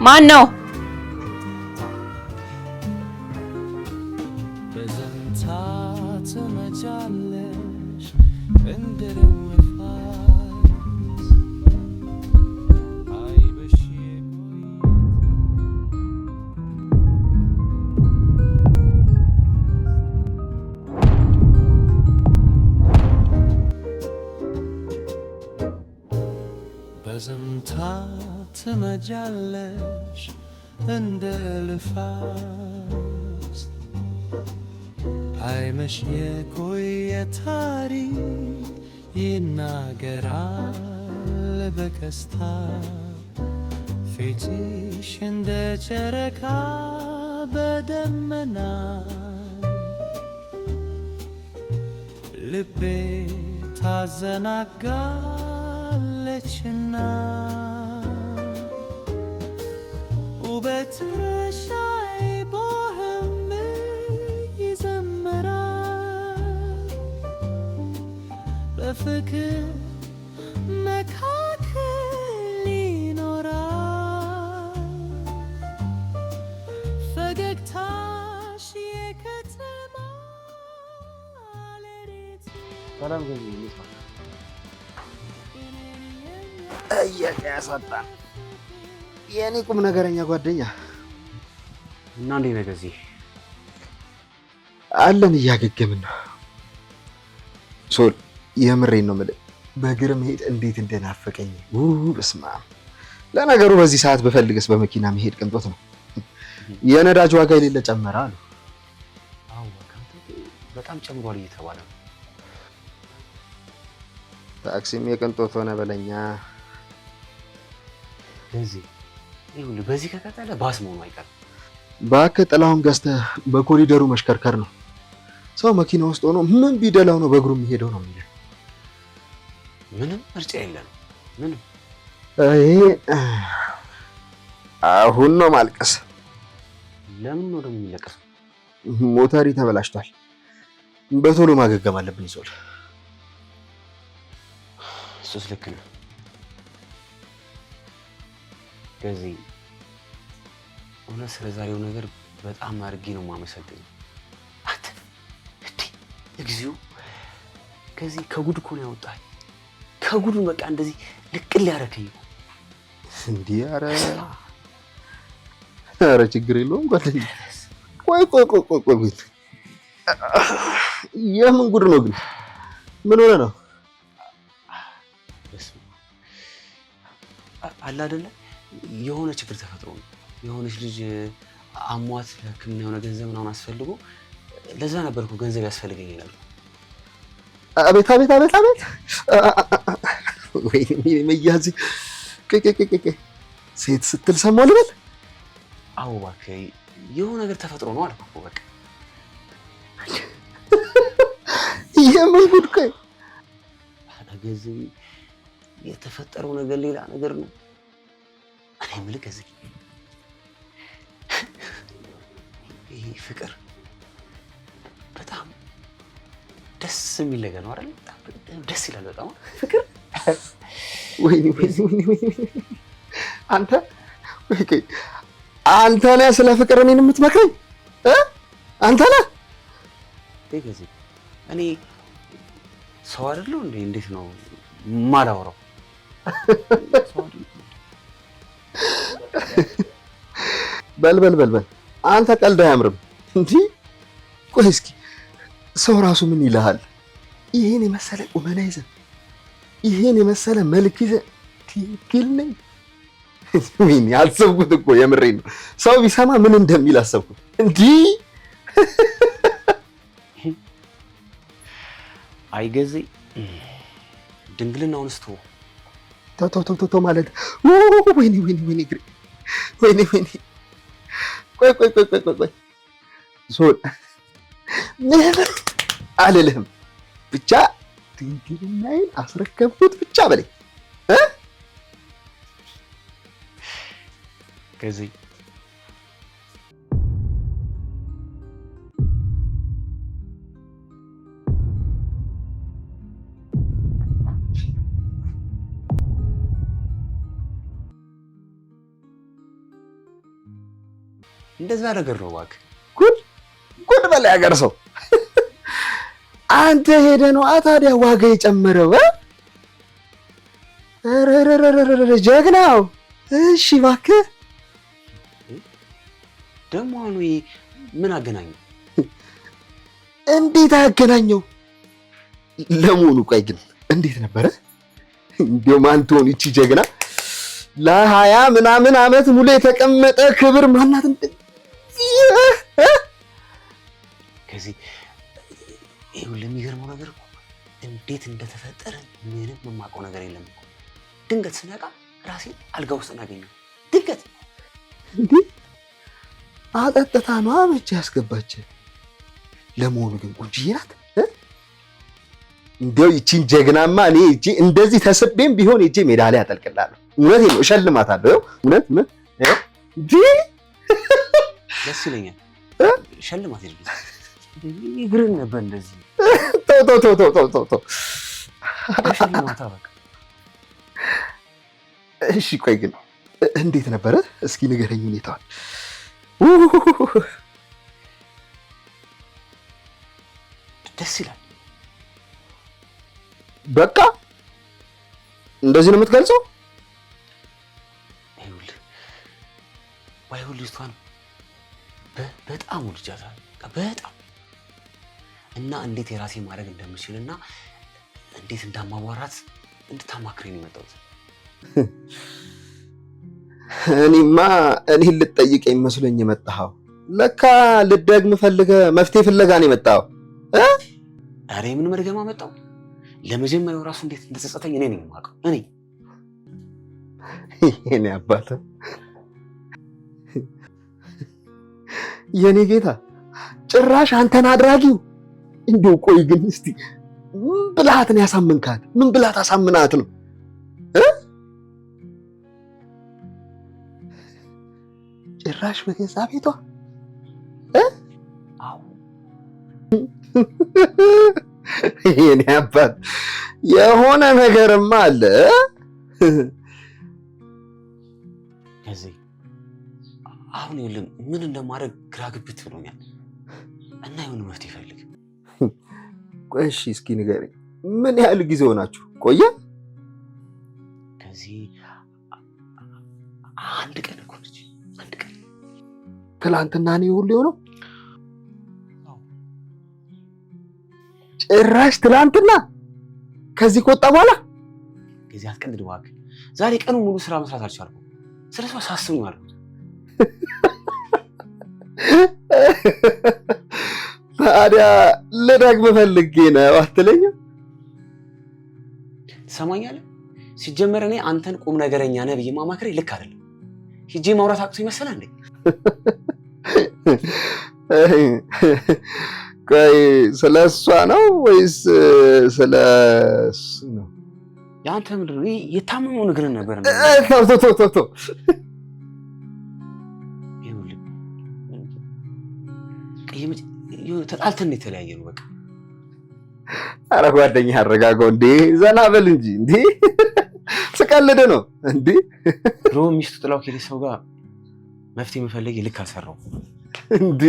ማን ነው? በዝምታ ትመጃለሽ እንደ ልፋስ አይመሽ የቆየ ታሪክ ይናገራል በቀስታ ፊትሽ እንደ ጨረቃ በደመና ልቤ ታዘናጋለችና ውበትሽ አይቦህም ይዘምራል በፍቅር መካከል ይኖራል ፈገግታሽ የከተማ ሌሊት ሰላም ገኝ ይስማ ያሳጣን የኔ ቁም ነገረኛ ጓደኛ እና እንዴ ነገዚ አለን እያገገምን ነው። ሶል የምሬን ነው የምልህ በእግር መሄድ እንዴት እንደናፈቀኝ በስመ አብ። ለነገሩ በዚህ ሰዓት በፈልግስ በመኪና መሄድ ቅንጦት ነው። የነዳጅ ዋጋ የሌለ ጨመረ አሉ። አዎ በጣም ጨምሯል እየተባለ ነው። ታክሲም የቅንጦት ሆነ በለኛ። በዚህ ከቀጠለ ባስ መሆኑ አይቀርም። እባክህ ጥላውን ገዝተህ በኮሪደሩ መሽከርከር ነው። ሰው መኪና ውስጥ ሆኖ ምን ቢደላው ነው በእግሩ የሚሄደው ነው የሚለው። ምንም ምርጫ የለም። ምንም አሁን ነው ማልቀስ። ለምን ነው ደግሞ የሚለቀሰው? ሞተሪ ተበላሽቷል። በቶሎ ማገገም አለብኝ ሶል። እሱስ ልክ ነው። ከዚህ እውነት ስለዛሬው ነገር በጣም አድርጌ ነው የማመሰግነው። አንተ እግዚኦ ከዚህ ከጉድ እኮ ነው ያወጣኝ። ከጉዱ በቃ እንደዚህ ልቅል ያደረከኝ እንዴ! ኧረ ችግር የለውም ጓደኛ። ቆይ የምን ጉድ ነው ግን? ምን ሆነ ነው? አለ አይደለ የሆነ ችግር ተፈጥሮ ነው። የሆነች ልጅ አሟት ለሕክምና የሆነ ገንዘብ ምናምን አስፈልጎ ለዛ ነበርኩ ገንዘብ ያስፈልገኝ ይላል። አቤት ወይ መያዝ ሴት ስትል ሰማሁ ልበል? አዎ እባክህ የሆነ ነገር ተፈጥሮ ነው አልኩ እኮ በቃ። የምን ጉድ? ቆይ ገንዘብ የተፈጠረው ነገር ሌላ ነገር ነው። እኔ የምልህ ገንዘብ ይሄ ፍቅር በጣም ደስ የሚል ነገር ነው አይደል? ደስ ይላል በጣም ፍቅር። ወይኔ አንተ ነህ ስለ ፍቅር እኔን የምትመክረኝ? አንተ ነህ? እኔ ሰው አይደለሁ እንዴ? እንዴት ነው የማላወራው? በል አንተ ቀልድ አያምርም እንዴ? ቆይ እስኪ ሰው ራሱ ምን ይልሃል? ይሄን የመሰለ ቁመና ይዘህ ይሄን የመሰለ መልክ ይዘህ ትክክል ነኝ? ወይኔ አሰብኩት እኮ የምሬን ነው። ሰው ቢሰማ ምን እንደሚል አሰብኩት። እንዲህ አይገዜ ድንግልናውን ስተው ተው ማለት ወይኔ ቆይ ሶል ምን አልልህም ብቻ ድንግልናዬን አስረከብኩት ብቻ በለኝ ከዚህ እንደዛ ነገር ነው እባክህ። ጉድ በላይ ሀገር ሰው አንተ ሄደህ ነው ታዲያ ዋጋ የጨመረው? ጀግናው። እሺ እባክህ ደግሞ አሁን ምን አገናኘው? እንዴት አገናኘው? ለመሆኑ ቆይ ግን እንዴት ነበረ? እንደው ማን ትሆን ይቺ ጀግና? ለ20 ምናምን ዓመት ሙሉ የተቀመጠ ክብር ማናት? ከዚህ ይኸውልህ የሚገርመው ነገር እኮ እንዴት እንደተፈጠረ ምንም የማውቀው ነገር የለም እኮ። ድንገት ስነቃ ራሴን አልጋ ውስጥ እናገኘው። ድንገት እንዴ አጠጥታ ነው አመች ያስገባች። ለመሆኑ ግን ቁንጅዬ ናት? እንደው ይቺን ጀግናማ እኔ እጄ እንደዚህ ተስቤም ቢሆን እጄ ሜዳሊያ ያጠልቅላለሁ። እውነቴን ነው፣ እሸልማታለሁ። እውነት ደስ ይለኛል። ሸልማት ይልኝ ይግርን ነበር እንደዚህ። ተው ሸልማታ በቃ። እሺ ቆይ ግን እንዴት ነበረ? እስኪ ንገረኝ ሁኔታውን። ደስ ይላል። በቃ እንደዚህ ነው የምትገልጸው? ይኸውልህ ልጅቷን በጣም ወድጃታለሁ። በጣም እና እንዴት የራሴ ማድረግ እንደምችልና እንዴት እንዳማዋራት እንድታማክረኝ የመጣሁት። እኔማ እኔን ልትጠይቀኝ መስሎኝ የመጣኸው። ለካ ልትደግም ፈልገህ መፍትሄ ፍለጋ ነው የመጣኸው። ኧረ ምን መድገም አመጣው? ለመጀመሪያው ራሱ እንዴት እንደተጸጸተኝ እኔ ነኝ የማውቀው። እኔ የኔ አባት የኔ ጌታ ጭራሽ አንተን አድራጊው። እንደው ቆይ ግን እስቲ ምን ብልሃትን ያሳምንካት? ምን ብልሃት አሳምናት ነው? ጭራሽ በገዛ ቤቷ አዎ የኔ አባት የሆነ ነገርማ አለ። ከዚህ አሁን ይኸውልህ ምን እንደማደርግ ግራ ግብት ብሎኛል እና የሆነ መፍትሄ ፈልግ። ቆይ እሺ እስኪ ንገረኝ፣ ምን ያህል ጊዜ ሆናችሁ ቆየ? ከዚህ አንድ ቀን እኮ ነች። አንድ ቀን ትላንትና ነው ሁሉ የሆነው? ጭራሽ ትላንትና ከዚህ ከወጣ በኋላ ከዚህ አትቀልድ እባክህ። ዛሬ ቀኑ ሙሉ ስራ መስራት አልቻልኩም። ስለሷ ሳስብ ነው ያልኩት። ታዲያ ልደግም ፈልጌ ነው አትለኝም? ትሰማኛለህ? ሲጀመር እኔ አንተን ቁም ነገረኛ ነህ ብዬ ማማከሬ ልክ አይደለም። ሂጄ ማውራት አቅቶ ይመስላል እንዴ? ቆይ ስለ እሷ ነው ወይስ ስለ እሱ ነው? የአንተ ምንድን ነው የታመመው ነገር ነበር? ተው ተጣልተን የተለያየ ነው በቃ። ኧረ ጓደኛ አረጋጋው እንዴ፣ ዘና በል እንጂ እንዴ። ስቀልድ ነው እንዴ። ድሮ ሚስቱ ጥላው ከሄደ ሰው ጋር መፍትሄ መፈለግ ልክ አልሰራው እንዴ።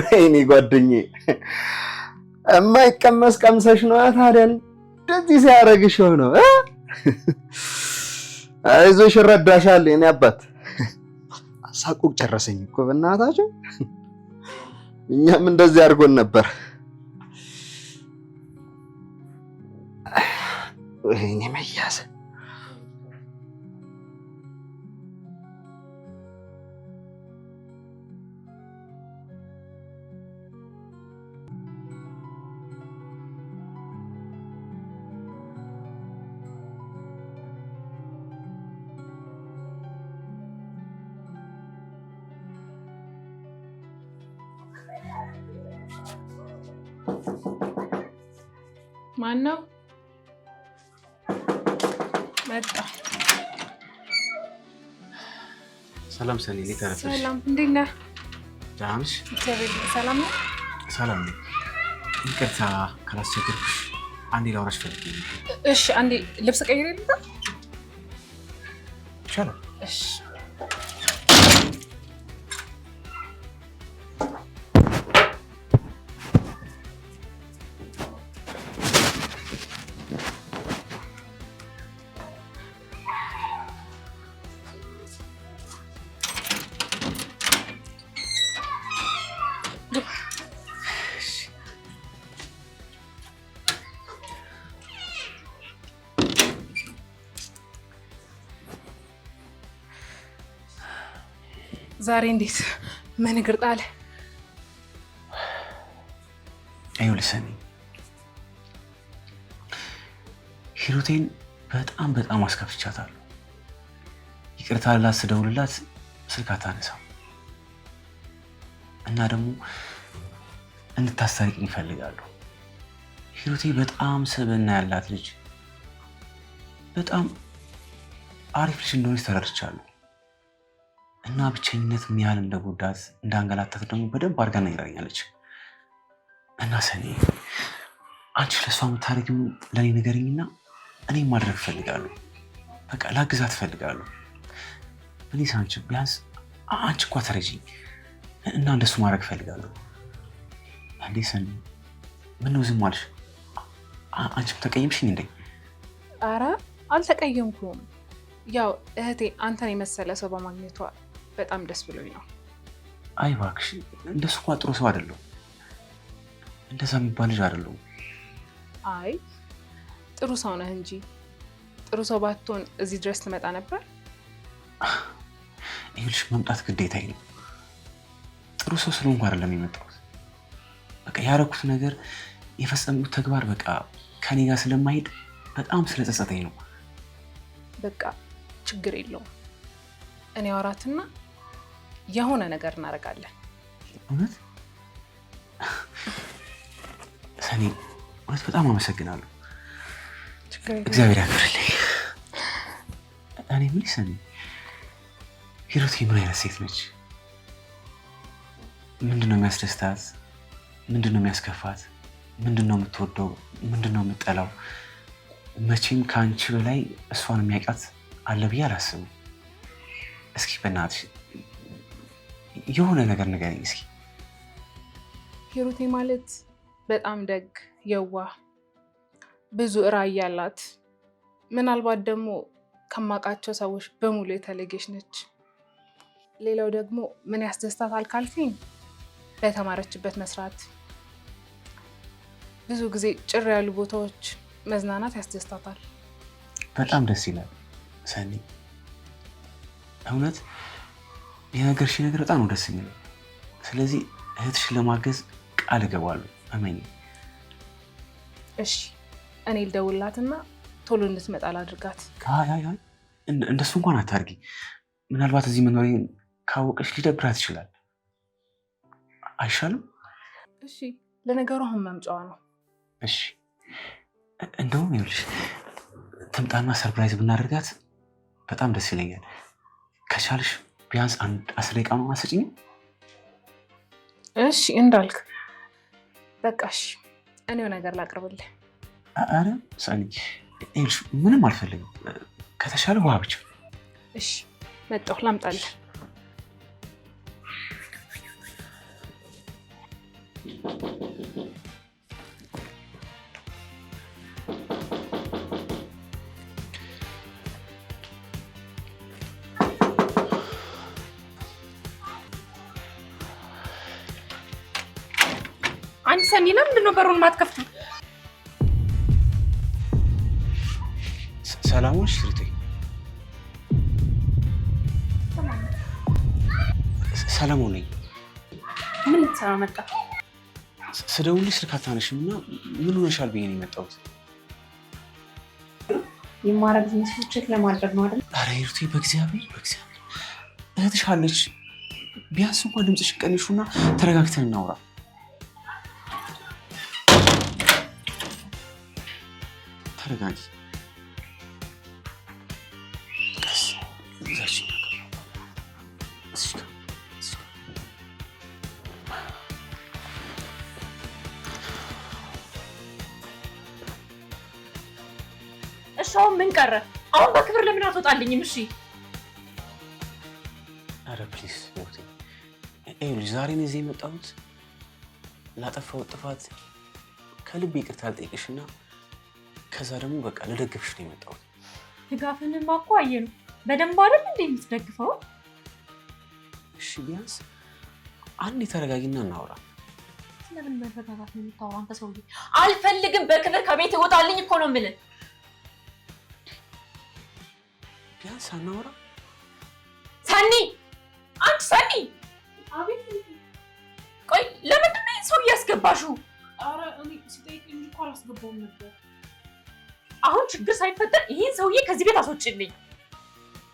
ወይኔ ጓደኛዬ የማይቀመስ ቀምሰሽ ነው ታዲያ እንደዚህ ሲያደርግሽ ነው። አይዞሽ እረዳሻለሁ የኔ አባት። አሳቁ ጨረሰኝ እኮ በእናታችሁ። እኛም እንደዚህ አድርጎን ነበር። ወይኔ መያዝ። ማን ነው? መጣ። ሰላም ሰኒ፣ እንዴት አረፈሽ? ሰላም፣ እንዴት ነህ? ደህና ነሽ? ሰላም ነው። ሰላም ነኝ። ይቅርታ ካላስቸገርኩሽ አንዴ ላውራሽ ፈልጌ ነበር። እሺ፣ አንዴ ልብስ ቀይሬ ልምጣ? ይቻላል። እሺ ዛሬ እንዴት ምን እግር ጣለ? ይኸውልሽ ሰኒ ሂሩቴን በጣም አስከፍቻታለሁ። ይቅርታ ልላት ስደውልላት ስልክ አታነሳም እና ደግሞ እንድታስታርቂኝ እፈልጋለሁ። ሂሩቴ በጣም ስብዕና ያላት ልጅ፣ በጣም አሪፍ ልጅ እንደሆነች ተረድቻለሁ እና ብቸኝነት ምን ያህል እንደጎዳት እንዳንገላታት ደግሞ በደንብ አድርጋ ነግራኛለች። እና ሰኒ አንቺ ለእሷ የምታደርጊው ለእኔ ንገሪኝና እኔም ማድረግ እፈልጋለሁ። በቃ ላግዛት እፈልጋለሁ። ፕሊስ አንቺ ቢያንስ አንቺ እንኳ ተረጂኝ እና እንደሱ ማድረግ እፈልጋለሁ። እንዴ ሰኒ ምነው ዝም አልሽ? አንቺም ተቀየምሽኝ እንዴ? ኧረ አልተቀየምኩም። ያው እህቴ አንተን የመሰለ ሰው በማግኘቷ በጣም ደስ ብሎኝ ነው። አይ እባክሽ እንደሱ እንኳ ጥሩ ሰው አይደለሁም። እንደዛ የሚባል ልጅ አይደለሁም። አይ ጥሩ ሰው ነህ እንጂ ጥሩ ሰው ባትሆን እዚህ ድረስ ትመጣ ነበር? ይኸውልሽ መምጣት ግዴታዬ ነው። ጥሩ ሰው ስለሆንኩ አይደለም የመጣሁት። በቃ ያደረኩት ነገር የፈጸምኩት ተግባር በቃ ከኔ ጋር ስለማይሄድ በጣም ስለጸጸተኝ ነው። በቃ ችግር የለውም። እኔ አወራትና የሆነ ነገር እናደርጋለን። እውነት ሰኒ እውነት በጣም አመሰግናለሁ። እግዚአብሔር ያክብርልኝ። እኔ ምን ሰኒ ሂሩቴ ምን አይነት ሴት ነች? ምንድነው የሚያስደስታት? ምንድነው የሚያስከፋት? ምንድነው የምትወደው? ምንድነው የምትጠላው? መቼም ከአንቺ በላይ እሷን የሚያውቃት አለ ብዬ አላስብም። እስኪ በእናትሽ የሆነ ነገር ንገሪኝ እስኪ። ሂሩቴ ማለት በጣም ደግ፣ የዋህ፣ ብዙ ራዕይ ያላት፣ ምናልባት ደግሞ ከማውቃቸው ሰዎች በሙሉ የተለየች ነች። ሌላው ደግሞ ምን ያስደስታታል ካልከኝ በተማረችበት መስራት፣ ብዙ ጊዜ ጭር ያሉ ቦታዎች መዝናናት ያስደስታታል። በጣም ደስ ይላል ሰኒ። እውነት የነገርሽ ነገር በጣም ነው ደስ የሚለው። ስለዚህ እህትሽን ለማገዝ ቃል እገባለሁ። እመኚ። እሺ እኔ ልደውልላትና ቶሎ እንድትመጣ ላድርጋት። አይ እንደሱ እንኳን አታርጊ። ምናልባት እዚህ መኖሬን ካወቀች ሊደብራት ይችላል። አይሻልም? እሺ ለነገሩ አሁን መምጫዋ ነው። እሺ እንደውም ይኸውልሽ ትምጣና ሰርፕራይዝ ብናደርጋት በጣም ደስ ይለኛል። ከቻልሽ ቢያንስ 10 ደቂቃ ነው አሰጪኝ። እሺ እንዳልክ። በቃ እሺ እኔው ነገር ላቅርብልህ። አረ ሰኒ ይኸውልሽ ምንም አልፈልግም። ከተሻለ ውሃ ብቻ። እሺ መጣሁ ላምጣልህ። አንቺ ሰኒ ለምንድን ነው በሩን ማትከፍተው? ሰላሙን ሽርቴ ሰላሙን ነኝ። ምን ልትሰራ መጣ? ስደውልሽ ስልክ አታነሺም እና ምን ሆነሻል ብዬ ነው የመጣሁት። የማረግ ዝንስቶች ለማድረግ ነው አይደል? ኧረ ሽርቴ በእግዚአብሔር እህትሽ አለች። ቢያንስ እንኳን ድምፅሽን ቀንሹና ተረጋግተን እናውራ። ተረጋጊ። እሺ አሁን ምን ቀረ? አሁን በክብር ለምን አትወጣልኝም? እሺ ኧረ ፕሊዝ ሞቴ ይኸውልሽ ዛሬ ነው እዚህ የመጣሁት ላጠፋሁት ጥፋት ከልብ ይቅርታ ልጠይቅሽና ከዛ ደግሞ በቃ ልደግፍሽ ነው የመጣሁት። ድጋፍንም እኮ አየነው በደንብ አይደል እንዴ የምትደግፈው? እሺ ቢያንስ አንዴ ተረጋጊና እናውራ። ስለምን መረጋጋት ነው የምታወራው አንተ ሰውዬ? አልፈልግም። በክብር ከቤት ይወጣልኝ እኮ ነው የምልህ። ቢያንስ አናውራ። ሰኒ አንቺ ሰኒ! አቤት። ቆይ ለምንድን ነው ሰው እያስገባሽው? ኧረ እኔ ሲጠይቀኝ እኮ አላስገባውም ነበር። አሁን ችግር ሳይፈጠር ይሄን ሰውዬ ከዚህ ቤት አስወጪልኝ።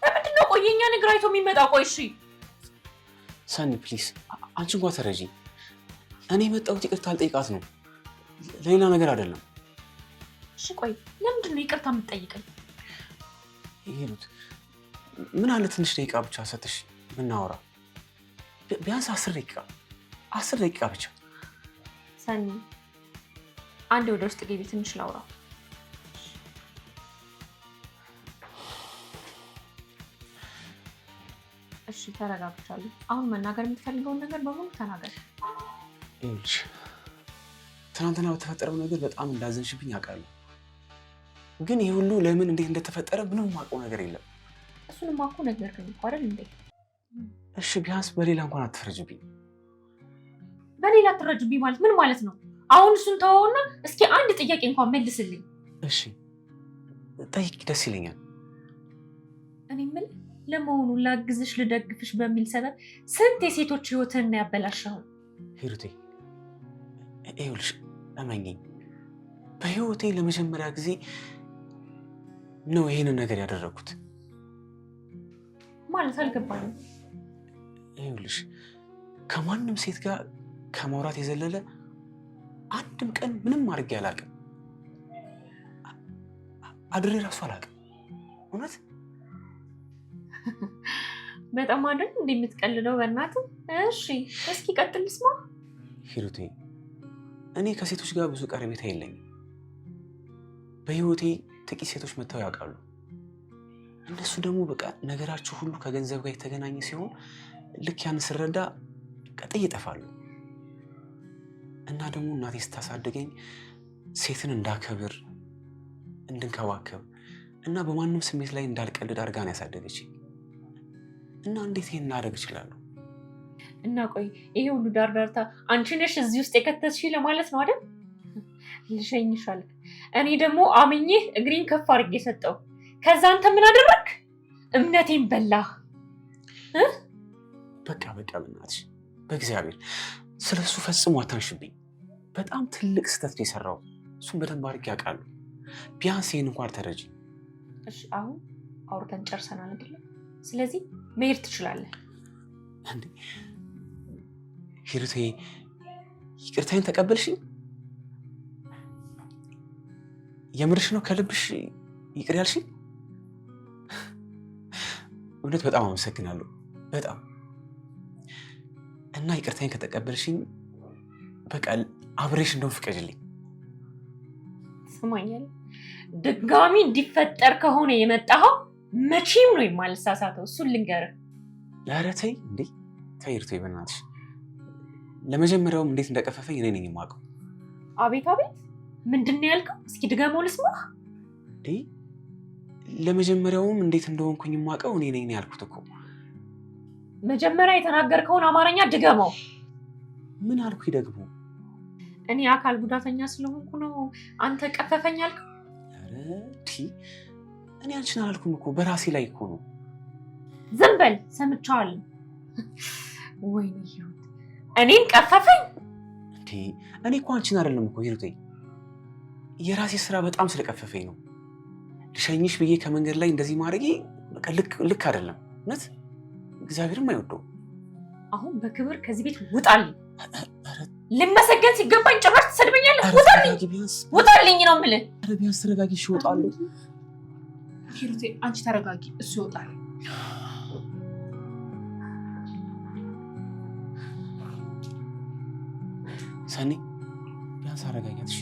ለምንድን ነው ቆይ የእኛ ነገር አይቶ የሚመጣው? ቆይ እሺ ሰኒ ፕሊዝ፣ አንቺ እንኳን ተረጂ። እኔ የመጣሁት ይቅርታ ልጠይቃት ነው፣ ለሌላ ነገር አይደለም። እሺ ቆይ ለምንድን ነው ይቅርታ የምትጠይቀኝ? ሂሩት፣ ምን አለ ትንሽ ደቂቃ ብቻ ሰጥሽ ብናወራ፣ ቢያንስ 10 ደቂቃ ብቻ። ሰኒ አንዴ ወደ ውስጥ ገቢ፣ ትንሽ ላውራ። እሺ ተረጋግቻለሁ። አሁን መናገር የምትፈልገውን ነገር በሙሉ ተናገር። ይኸውልሽ ትናንትና በተፈጠረው ነገር በጣም እንዳዘንሽብኝ አውቃለሁ፣ ግን ይህ ሁሉ ለምን እንዴት እንደተፈጠረ ምንም የማውቀው ነገር የለም። እሱንማ እኮ ነገርከኝ እኮ አይደል እንዴ? እሺ ቢያንስ በሌላ እንኳን አትፈረጅብኝ። በሌላ አትፈረጅብኝ ማለት ምን ማለት ነው? አሁን እሱን ተወውና እስኪ አንድ ጥያቄ እንኳን መልስልኝ። እሺ ጠይቂ፣ ደስ ይለኛል። እኔ ምን ለመሆኑ ላግዝሽ ልደግፍሽ በሚል ሰበብ ስንት የሴቶች ህይወትን ያበላሻው? ሂሩቴ ይኸውልሽ እመኚኝ፣ በህይወቴ ለመጀመሪያ ጊዜ ነው ይሄንን ነገር ያደረኩት። ማለት አልገባኝም። ይኸውልሽ ከማንም ሴት ጋር ከማውራት የዘለለ አንድም ቀን ምንም አድርጌ አላውቅም። አድሬ ራሱ አላውቅም። እውነት በጣም አይደል እንዴ የምትቀልደው? በእናትህ እሺ እስኪ ቀጥል ልስማ። ሂሩቴ እኔ ከሴቶች ጋር ብዙ ቀረቤታ የለኝም። በህይወቴ ጥቂት ሴቶች መጥተው ያውቃሉ። እነሱ ደግሞ በቃ ነገራቸው ሁሉ ከገንዘብ ጋር የተገናኘ ሲሆን ልክ ያን ስረዳ ቀጥይ ይጠፋሉ። እና ደግሞ እናቴ ስታሳድገኝ ሴትን እንዳከብር፣ እንድንከባከብ እና በማንም ስሜት ላይ እንዳልቀልድ አድርጋ ነው ያሳደገችኝ። እና እንዴት ይሄን እናደርግ እችላለሁ? እና ቆይ ይሄ ሁሉ ዳርዳርታ አንቺ ነሽ እዚህ ውስጥ የከተትሽ ለማለት ነው አይደል? ልሸኝሻል። እኔ ደግሞ አምኜህ እግሬን ከፍ አድርጌ ሰጠው። ከዛ አንተ ምን አደረክ? እምነቴን በላህ። በቃ በእናትሽ በእግዚአብሔር ስለሱ ፈጽሞ አታንሽብኝ። በጣም ትልቅ ስህተት ነው የሰራው። እሱም በደንብ አድርጌ ያውቃለሁ። ቢያንስ ይሄን እንኳን ተረጂ። እሺ አሁን አውርተን ጨርሰናል አይደል? ስለዚህ መሄድ ትችላለህ። እንዴ ሂሩቴ ይቅርታዬን ተቀበልሽኝ? የምርሽ ነው? ከልብሽ ይቅር ያልሽኝ? እውነት በጣም አመሰግናለሁ። በጣም እና ይቅርታዬን ከተቀበልሽኝ በቃ አብሬሽ እንደውም ፍቀጅልኝ። ስማኛል፣ ድጋሚ እንዲፈጠር ከሆነ የመጣኸው መቼም ነው የማልሳሳተው። እሱን ልንገርህ። ኧረ ተይ እንዴ ተይ ሂሩቴ በእናትሽ። ለመጀመሪያውም እንዴት እንደቀፈፈኝ እኔ ነኝ የማውቀው። አቤት አቤት፣ ምንድን ነው ያልከው? እስኪ ድገመው ልስማህ። እንዴ ለመጀመሪያውም እንዴት እንደሆንኩኝ የማውቀው እኔ ነኝ ያልኩት እኮ። መጀመሪያ የተናገርከውን አማርኛ ድገመው። ምን አልኩኝ ደግሞ? እኔ አካል ጉዳተኛ ስለሆንኩ ነው አንተ ቀፈፈኝ ያልከው? ኧረ እኔ አንቺን አላልኩም እኮ፣ በራሴ ላይ እኮ ነው። ዝም በል፣ ሰምቻለሁ። ወይኔ ሂሩት እኔን ቀፈፈኝ እንዴ? እኔ እኮ አንቺን አይደለም እኮ ሂሩቴ፣ የራሴ ስራ በጣም ስለቀፈፈኝ ነው። ልሸኝሽ ብዬ ከመንገድ ላይ እንደዚህ ማድረጌ በቃ ልክ አይደለም። እውነት እግዚአብሔርም አይወደው። አሁን በክብር ከዚህ ቤት ውጣልኝ። ልመሰገን ሲገባኝ ጭራሽ ትሰድበኛለህ። ውጣልኝ፣ ውጣልኝ ነው የምልህ። ኧረ ቢያንስ ተረጋጊ። እሺ እወጣለሁ። ሂሩቴ አንቺ ተረጋጊ፣ እሱ ይወጣል። ሰኒ ቢያንስ አረጋጊያት። እሺ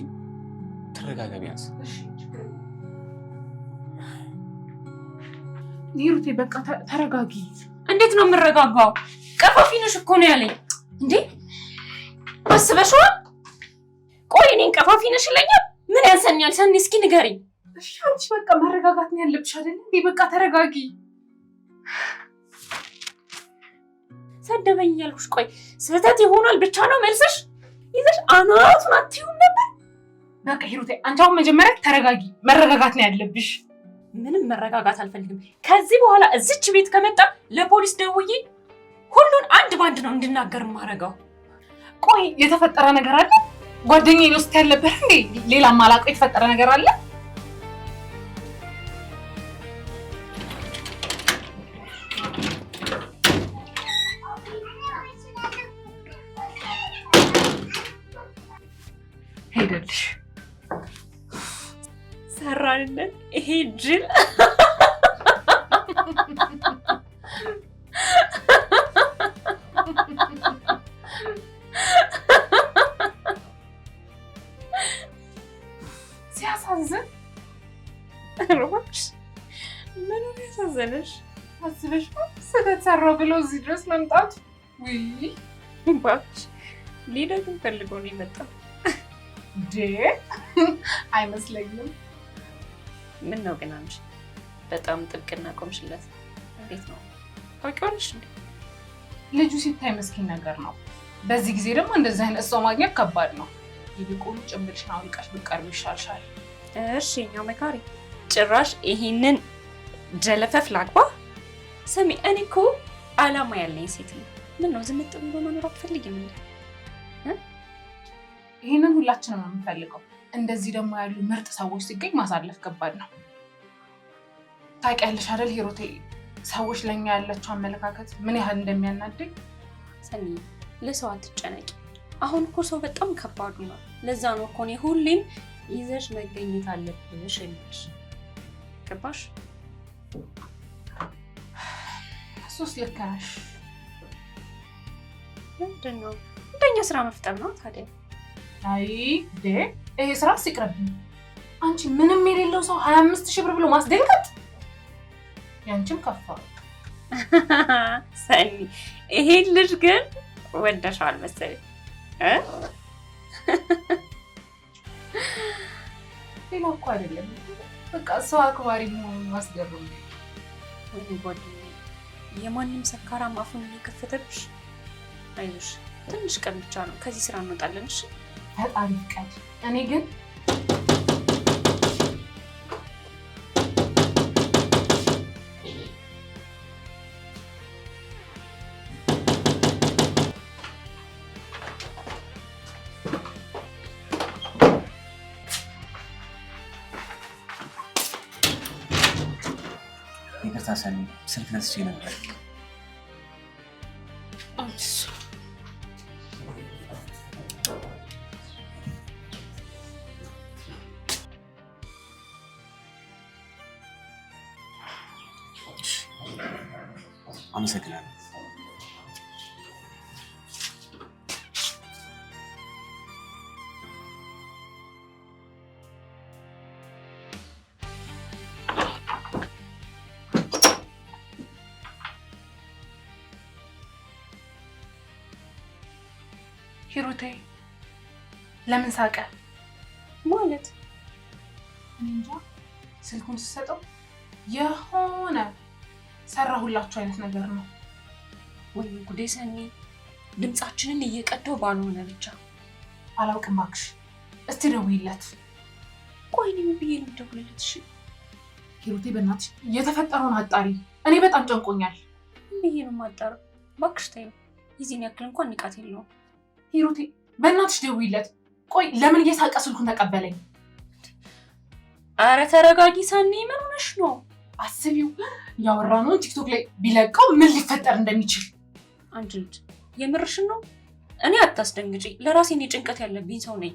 ተረጋጋ ቢያንስ። ሂሩቴ በቃ ተረጋጊ። እንዴት ነው የምረጋጋው? ቀፋፊ ነሽ እኮ ነው ያለኝ። እንዴ አስበሽዋል? ቆይ እኔን ቀፋፊ ነሽ ይለኛል? ምን ያንሰኛል? ሰኒ እስኪ ንገሪኝ። እሺ አንቺ በቃ መረጋጋት ነው ያለብሽ አይደል እንዴ? በቃ ተረጋጊ። ሰደበኝ እያልኩሽ ቆይ ስህተት ይሆናል ብቻ ነው መልስሽ? ይዘሽ አናቱን አትይውም ነበር? በቃ ሂሩቴ አንቺ አሁን መጀመሪያ ተረጋጊ። መረጋጋት ነው ያለብሽ። ምንም መረጋጋት አልፈልግም። ከዚህ በኋላ እዚች ቤት ከመጣ ለፖሊስ ደውዬ ሁሉን አንድ ባንድ ነው እንድናገር ማረገው። ቆይ የተፈጠረ ነገር አለ? ጓደኛዬ ነው ስትይ ያለበት እንዴ? ሌላ ማላውቀው የተፈጠረ ነገር አለ? ሄደልሽ ሰራንነት ይሄ ጅል ሲያሳዝን። ሮሽ ምን ያሳዘነሽ? አስበሽ ስለተሰራው ብሎ እዚህ ድረስ መምጣቱ? ውይ እባክሽ ሊደግም ፈልጎ ነው የመጣው። አይመስለኝም። ምን ነው ግን አንቺ በጣም ጥብቅና ቆምሽለት። እንዴት ነው ታውቂዋለሽ እንዴ? ልጁ ሲታይ መስኪን ነገር ነው። በዚህ ጊዜ ደግሞ እንደዚህ አይነት ሰው ማግኘት ከባድ ነው። ይልቁኑ ጭምብልሽን አውልቀሽ ብትቀርቢ ይሻልሻል። እሺ የእኛው መካሪ ጭራሽ ይሄንን ጀለፈፍ ላግባ? ስሚ እኔ እኮ አላማ ያለኝ ሴት ነው። ምን ነው ዝም ብሎ መኖር አትፈልጊም እንዴ? ይሄንን ሁላችንም ነው የምንፈልገው። እንደዚህ ደግሞ ያሉ ምርጥ ሰዎች ሲገኝ ማሳለፍ ከባድ ነው። ታውቂያለሽ አይደል ሂሩቴ፣ ሰዎች ለኛ ያላቸው አመለካከት ምን ያህል እንደሚያናድግ። ሰኒ ለሰው አትጨነቂ። አሁን እኮ ሰው በጣም ከባዱ ነው። ለዛ ነው እኮ እኔ ሁሌም ይዘሽ መገኘት አለብሽ የሚልሽ። ገባሽ? እሱስ ልክ ነሽ። ምንድን ነው እንደኛ ስራ መፍጠር ነው ታዲያ። አይ ይሄ ስራ ሲቅርብኝ። አንቺ ምንም የሌለው ሰው 25,000 ብር ብሎ ማስደንገጥ ያንቺም ከፋ። ሰኒ ይሄ ልጅ ግን ወደሻል መሰለኝ እ ሌላ እኮ አይደለም፣ በቃ ሰው አክባሪ መሆኑን ማስገርም ነው። ወይ ጓደኛዬ፣ የማንም ሰካራም አፉን እየከፈተብሽ። አይዞሽ ትንሽ ቀን ብቻ ነው፣ ከዚህ ስራ እንወጣለን። እሺ ፈጣሪ ፍቃድ። እኔ ግን ይቅርታ ሰኒ፣ ስልክ ነስቼ ነበር። አመሰግናለሁ። ሂሩቴ ለምን ሳቀ ማለት? እንጃ። ስልኩን ስሰጠው የሆነ ሰራሁላችሁ አይነት ነገር ነው። ወይ ጉዴ ሰኒ፣ ድምጻችንን እየቀደው ባልሆነ ብቻ። አላውቅም እባክሽ፣ እስቲ ደውይለት። ቆይ እኔ ምን ብዬ ነው የምደውልለት? እሺ ሂሩቴ በእናትሽ የተፈጠረውን አጣሪ፣ እኔ በጣም ጨንቆኛል። ምን ብዬ ነው የማጣረው? እባክሽ ተይው፣ የዚህን ያክል እንኳን ንቃት የለውም። ሂሩቴ በእናትሽ ደውይለት። ቆይ ለምን እየሳቀ ስልኩን ተቀበለኝ? አረ ተረጋጊ ሰኒ፣ ምን ሆነሽ ነው? አስቢው፣ ያወራነውን ቲክቶክ ላይ ቢለቀው ምን ሊፈጠር እንደሚችል። አንቺ ልጅ የምርሽን ነው? እኔ አታስደንግጪ፣ ለራሴ እኔ ጭንቀት ያለብኝ ሰው ነኝ።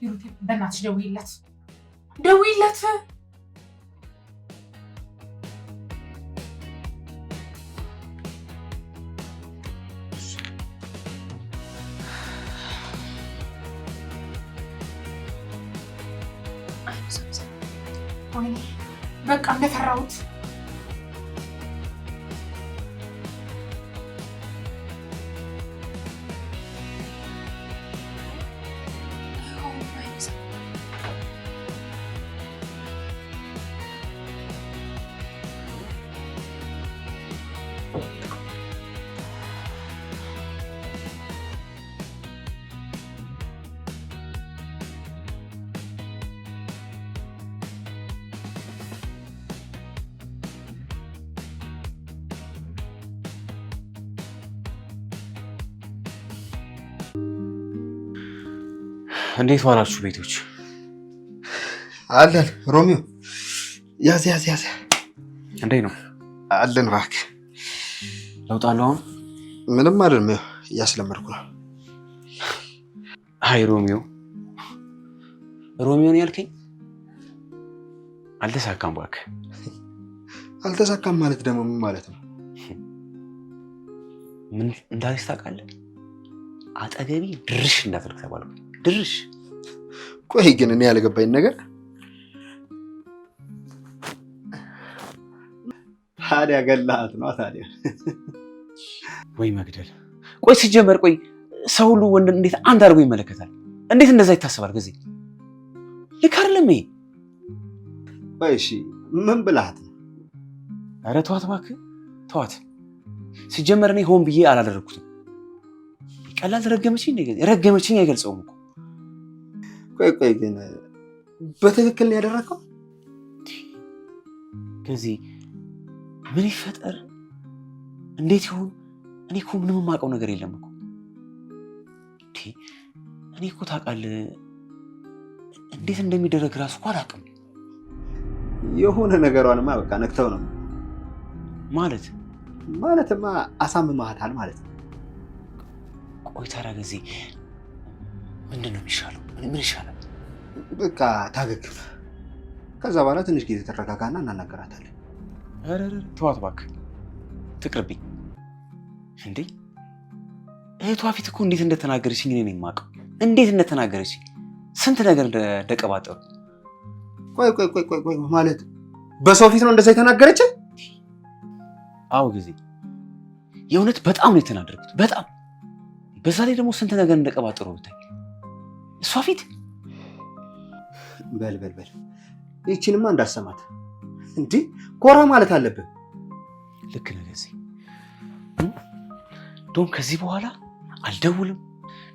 ሂሩቴ በእናትሽ ደውይለት፣ ደውይለት። ወይኔ በቃ እንደፈራሁት። እንዴት ዋላችሁ ቤቶች? አለን ሮሚዮ ያዝ እንዴት ነው? አለን እባክህ። ለውጥ አለው አሁን? ምንም አይደለም፣ እያስለመድኩ ነው። አይ ሮሚዮን ያልከኝ አልተሳካም እባክህ። አልተሳካም ማለት ደግሞ ምን ማለት ነው? ምን እንዳለች ታውቃለህ? አጠገቢ ድርሽ እንዳትልክ ተባልኩ። ድርሽ። ቆይ ግን እኔ ያልገባኝ ነገር ታዲያ ገላሃት ነው ታዲያ? ወይ መግደል። ቆይ ሲጀመር ሰው ሁሉ ወንድ እንዴት አንድ አድርጎ ይመለከታል? እንዴት እንደዛ ይታሰባል? ጊዜ ልክ አይደለም ይሄ። ቆይ እሺ ምን ብልሃት ነው? ኧረ ተዋት እባክህ ተዋት። ሲጀመር እኔ ሆን ብዬ አላደረኩትም። ቀላል ረገመችኝ አይገልጸውም እኮ። ቆይ ግን በትክክል ነው ያደረከው? ከዚህ ምን ይፈጠር እንዴት ይሁን? እኔ እኮ ምንም የማውቀው ነገር የለም እኮ። እኔ እኮ ታውቃለህ እንዴት እንደሚደረግ ራሱ እኮ አላውቅም። የሆነ ነገሯንማ በቃ ነክተው ነው ማለትማ አሳምመሃታል ማለት ነው። ቆይ ታዲያ ጊዜ ምንድን ነው የሚሻለው? ምን ይሻላል? በቃ ታገግም። ከዛ በኋላ ትንሽ ጊዜ ተረጋጋና እናናገራታለን። ኧረ ተዋት እባክህ ትቅርብኝ። እንዴ እህቷ ፊት እኮ እንዴት እንደተናገረችኝ እኔ ነኝ የማውቀው። እንዴት እንደተናገረችኝ ስንት ነገር እንደቀባጠሩ። ቆይ ማለት በሰው ፊት ነው እንደዛ የተናገረች? አዎ ጊዜ የእውነት በጣም ነው የተናደርኩት፣ በጣም በዛ ላይ ደግሞ ስንት ነገር እንደቀባጠሩ ብታይ እሷ ፊት። በል ይቺንማ እንዳሰማት እንዴ ኮራ ማለት አለብን። ልክ ነህ ጊዜ። እንደውም ከዚህ በኋላ አልደውልም፣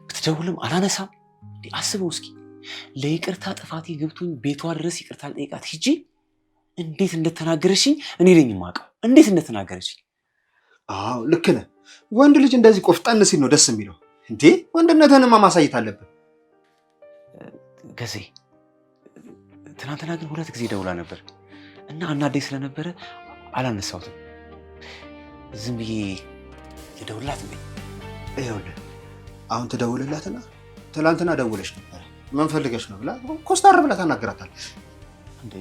ብትደውልም አላነሳም። አስበው እስኪ ለይቅርታ ጥፋቴ ገብቶኝ ቤቷ ድረስ ይቅርታ ልጠይቃት ሂጂ እንዴት እንደተናገረችኝ እኔ ነኝ የማውቀው። እንዴት እንደተናገረችኝ። አዎ ልክ ነህ። ወንድ ልጅ እንደዚህ ቆፍጠን ሲል ነው ደስ የሚለው። እንዴ ወንድነትህንማ ማሳየት አለብን። ገዜ ትናንትና ግን 2 ጊዜ ደውላ ነበር እና አናደኝ ስለነበረ አላነሳሁትም። ዝም ብዬ ልደውልላት እንዴ? ይኸውልህ አሁን ትደውልላትና ትናንትና ደውለሽ ነበር ምን ፈልገሽ ነው ብላ ኮስታር ብላ ታናግራታለች። እንዴ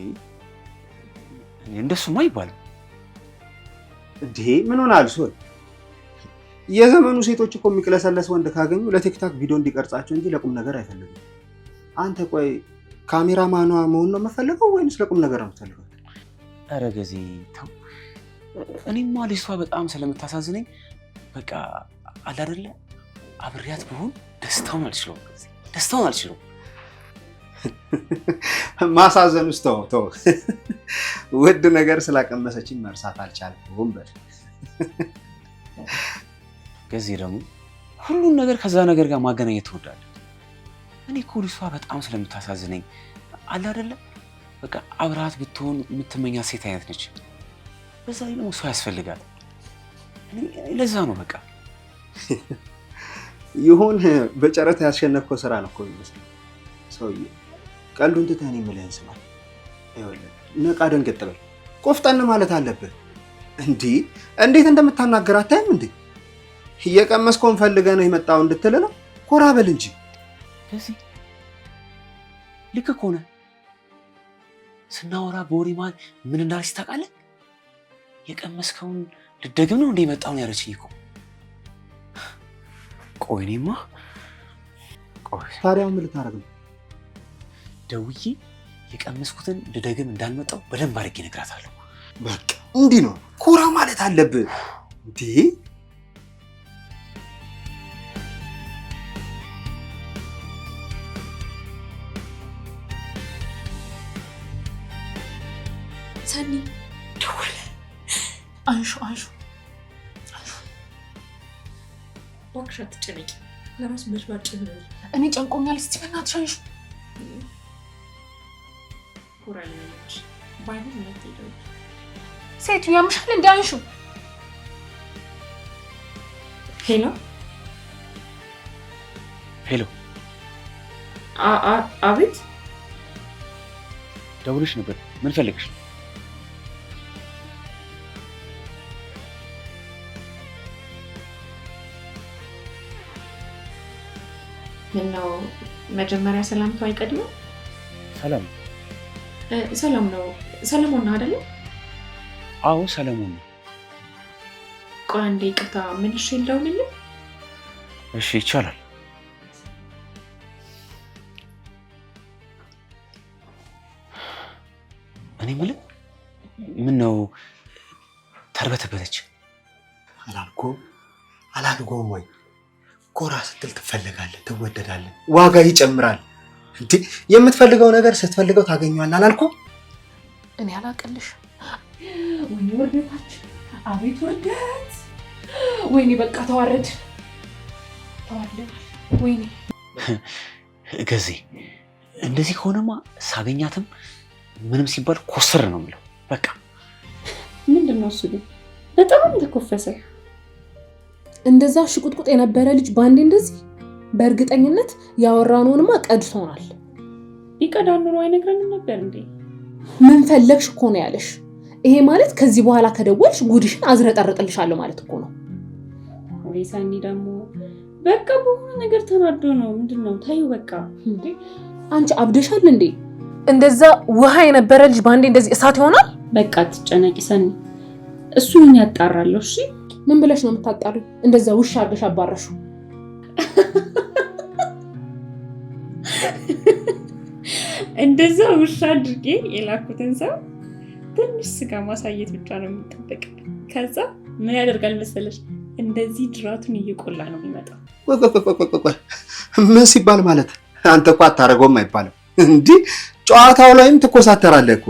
እንደሱማ አይባልም። እንዴ ምን ሆነሃል? ሶል የዘመኑ ሴቶች እኮ የሚቅለሰለስ ወንድ ካገኙ ለቲክታክ ቪዲዮ እንዲቀርጻቸው እንጂ ለቁም ነገር አይፈልጉም። አንተ ቆይ ካሜራማኗ መሆን ነው የምፈልገው ወይንስ ለቁም ነገር ነው የምትፈልገው? ኧረ ገዜ ተው። እኔማ ልጅቷ በጣም ስለምታሳዝነኝ በቃ አለ አይደለ አብሬያት ብሆን ደስታውን አልችለውም። ማሳዘን ውስጥ ተው። ውድ ነገር ስላቀመሰችኝ መርሳት አልቻልኩም በል። ገዜ ደግሞ ሁሉን ነገር ከዛ ነገር ጋር ማገናኘት ትወዳለህ። እኔ እኮ ልጅቷ በጣም ስለምታሳዝነኝ አለ አይደለ በቃ አብረሃት ብትሆን የምትመኛት ሴት አይነት ነች። በዛ ላይ ደግሞ ሰው ያስፈልጋል። ለዛ ነው በቃ ይሁን በጨረታ ያስሸነፍከው ስራ ነው እኮ የሚመስለው። ሰውዬ ቀልዱን ትተህ እኔ የምልህን ስማ። ይኸውልህ ነቃ ደንገጥ በል፣ ቆፍጠን ማለት አለብህ። እንዴት እንደምታናገር አታይም እንዴ? እየቀመስከውን ፈልገህ ነው የመጣው እንድትል ነው። ኮራ በል እንጂ። ከዚህ ልክ እኮ ነህ። ስናወራ በወሬ መሀል ምን እንዳለች ታውቃለህ? የቀመስከውን ልደግም ነው እንደ የመጣውን ያለችኝ እኮ። ቆይ እኔማ ታዲያ ምን ልታረግ ነው? ደውዬ የቀመስኩትን ልደግም እንዳልመጣው በደንብ አድርጌ እነግራታለሁ። በቃ እንዲህ ነው ኮራ ማለት አለብህ እንዴ። ሰኒ ደወለ። አንሹ እባክሽ አትጨነቂ። ለራስ በጭባጭ ነው። እኔ ጨንቆኛል። እስቲ በእናትሽ አንሹ። ኮራል ነች ባይሆን ነው ትሄደው። ሴቱ ያምሻል እንዴ? አንሹ። ሄሎ አቤት። ደውለሽ ነበር? ምን ፈልግሽ? ምነው መጀመሪያ ሰላምታው አይቀድምም? ሰላም ነው። ሰለሞን ነው አይደለ? አዎ ሰለሞን ነው። ቆይ አንዴ ይቅርታ፣ መልሼ ልደውልልህ? እሺ ይቻላል። እኔ የምልህ ምነው ተርበተበተች? አላልኩም ወይ? ኮራ ስትል ትፈለጋለህ፣ ትወደዳለህ፣ ዋጋ ይጨምራል። እንዴ የምትፈልገው ነገር ስትፈልገው ታገኘዋለህ አላልኩም? እኔ አላቅልሽ። ወይኔ ውርደታችን! አቤት ውርደት! ወይኔ በቃ ተዋረድ። ወይኔ ገዜ፣ እንደዚህ ከሆነማ ሳገኛትም ምንም ሲባል ኮስር ነው የሚለው። በቃ ምንድን ነው እሱ ግን በጣም ተኮፈሰ። እንደዛ ሽቁጥቁጥ የነበረ ልጅ ባንዴ እንደዚህ በእርግጠኝነት ያወራነውንማ ቀድቶናል። ቢቀዳው ኑሮ አይነግረንም ነበር እንዴ? ምን ፈለግሽ እኮ ነው ያለሽ። ይሄ ማለት ከዚህ በኋላ ከደወልሽ ጉድሽን አዝረጠርጥልሻለሁ ማለት እኮ ነው። ወይሳኒ ደግሞ በቃ በሆነ ነገር ተናዶ ነው። ምንድነው? ታዩ በቃ። እንዴ አንቺ አብደሻል እንዴ? እንደዛ ውሃ የነበረ ልጅ ባንዴ እንደዚህ እሳት ይሆናል? በቃ አትጨነቂ ሰኒ፣ እሱን ያጣራለሁ። እሺ ምን ብለሽ ነው የምታጣሪው? እንደዛ ውሻ አድርገሽ አባረሹ። እንደዛ ውሻ አድርጌ የላኩትን ሰው ትንሽ ስጋ ማሳየት ብቻ ነው የሚጠበቅብን። ከዛ ምን ያደርጋል መሰለሽ? እንደዚህ ድራቱን እየቆላ ነው የሚመጣው። ምን ሲባል ማለት? አንተ እኮ አታረገውም አይባልም እንዲህ ጨዋታው ላይም ትኮሳተራለህ እኮ።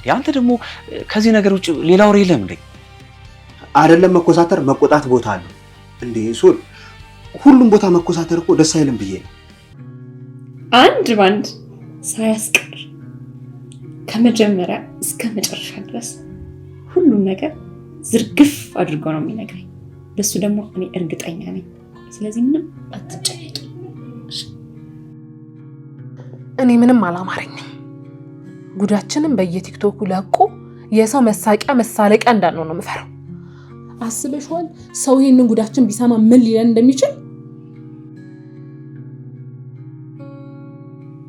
ያንተ ደግሞ ከዚህ ነገር ውጭ ሌላ ወሬ የለም እንዴ? አይደለም መኮሳተር፣ መቆጣት ቦታ አለው እንዴ? ሱል ሁሉም ቦታ መኮሳተር እኮ ደስ አይልም ብዬ ነው። አንድ ባንድ ሳያስቀር ከመጀመሪያ እስከ መጨረሻ ድረስ ሁሉም ነገር ዝርግፍ አድርጎ ነው የሚነግረኝ። ለሱ ደግሞ እኔ እርግጠኛ ነኝ። ስለዚህ ምንም አትጨነቂ። እኔ ምንም አላማረኝም። ጉዳችንን በየቲክቶኩ ለቆ የሰው መሳቂያ መሳለቂያ እንዳልነው ነው የምፈራው። አስበሽዋል? ሰው ይሄንን ጉዳችን ቢሰማ ምን ሊለን እንደሚችል?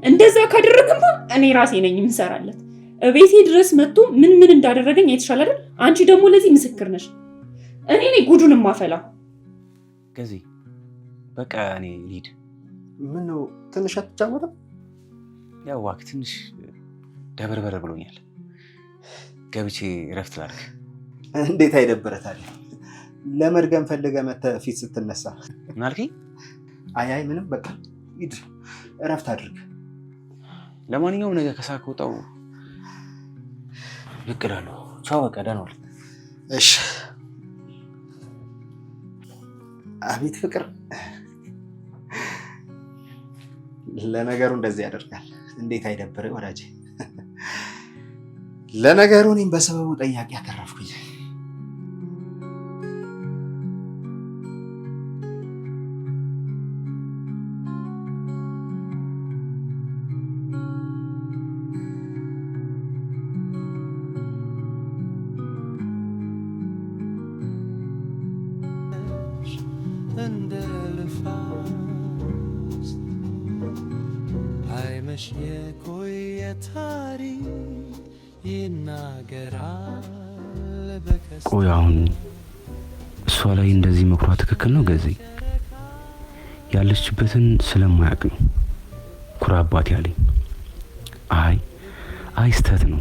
እንደዛ ካደረግማ እኔ ራሴ ነኝ የምሰራለት። ቤቴ ድረስ መጥቶ ምን እንዳደረገኝ አይተሻል አይደል? አንቺ ደግሞ ለዚህ ምስክር ነሽ። እኔ ነኝ ጉዱን ማፈላው። ገዜ በቃ እኔ ልሂድ። ምን ነው ትንሽ አትጫወትም? ያው እባክህ ትንሽ ደበርበር ብሎኛል። ገብቼ እረፍት ላድርግ። እንዴት አይደብረታል? ለመድገም ፈልገህ መተህ ፊት ስትነሳ ምን አልከኝ? አይ ምንም በቃ ሂድ እረፍት አድርግ። ለማንኛውም ነገ ከሰዓት ከወጣሁ ብቅ እላለሁ። ቻው በቃ ደህና ዋል። እሺ። አቤት ፍቅር! ለነገሩ እንደዚህ ያደርጋል። እንዴት አይደብርህ ወዳጄ? ለነገሩ እኔም በሰበቡ ጠያቂ ያተረፍኩኝ። ቆይ አሁን እሷ ላይ እንደዚህ መኩራ ትክክል ነው ገዜ? ያለችበትን ስለማያውቅ ነው ኩራባት ያለኝ። አይ ስተት ነው።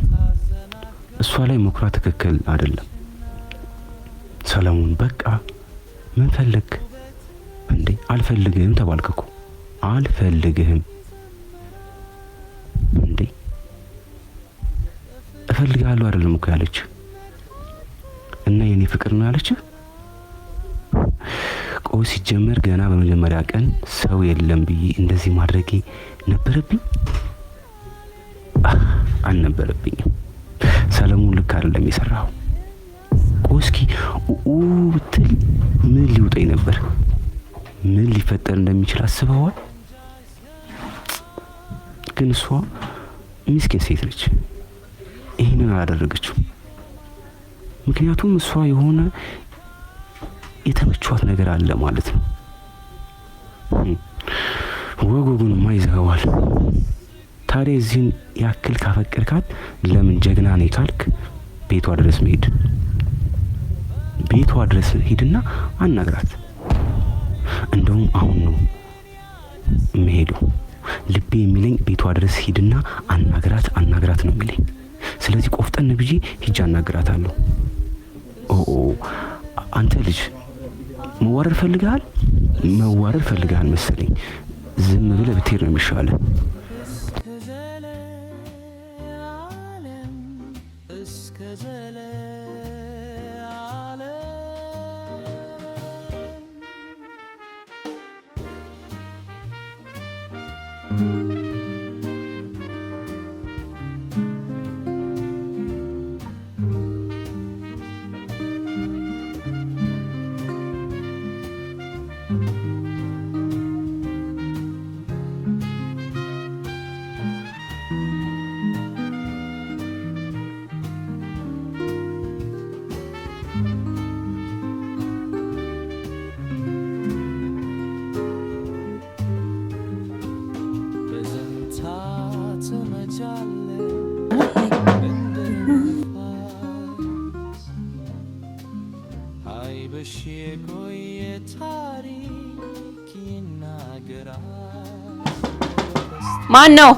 እሷ ላይ መኩራ ትክክል አይደለም። ሰለሞን በቃ ምን ፈለግ እንዴ? አልፈልግህም ተባልክ እኮ። አልፈልግህም እንዴ? እፈልጋለሁ አይደለም እኮ ያለች እና የኔ ፍቅር ነው ያለች። ቆይ ሲጀመር ገና በመጀመሪያ ቀን ሰው የለም ብዬ እንደዚህ ማድረጌ ነበረብኝ? አልነበረብኝም። ሰለሞን ልክ አይደለም የሰራው። ቆይ እስኪ ብትል ምን ሊውጠኝ ነበር? ምን ሊፈጠር እንደሚችል አስበዋል? ግን እሷ ምስኪን ሴት ነች። ይሄንን አላደረገችው። ምክንያቱም እሷ የሆነ የተመቿት ነገር አለ ማለት ነው። ወጉንማ ይዘዋል። ታዲያ እዚህን ያክል ካፈቀርካት ለምን ጀግና ነኝ ካልክ ቤቷ ድረስ መሄድ፣ ቤቷ ድረስ ሂድና አናግራት። እንደውም አሁን ነው መሄዱ። ልቤ የሚለኝ ቤቷ ድረስ ሂድና አናግራት ነው የሚለኝ። ስለዚህ ቆፍጠን ብዬ ሂጅ አናግራታለሁ። አንተ ልጅ መዋረድ ፈልገሃል መሰለኝ። ዝም ብለህ ብትሄድ ነው የሚሻለው። ማን ነው?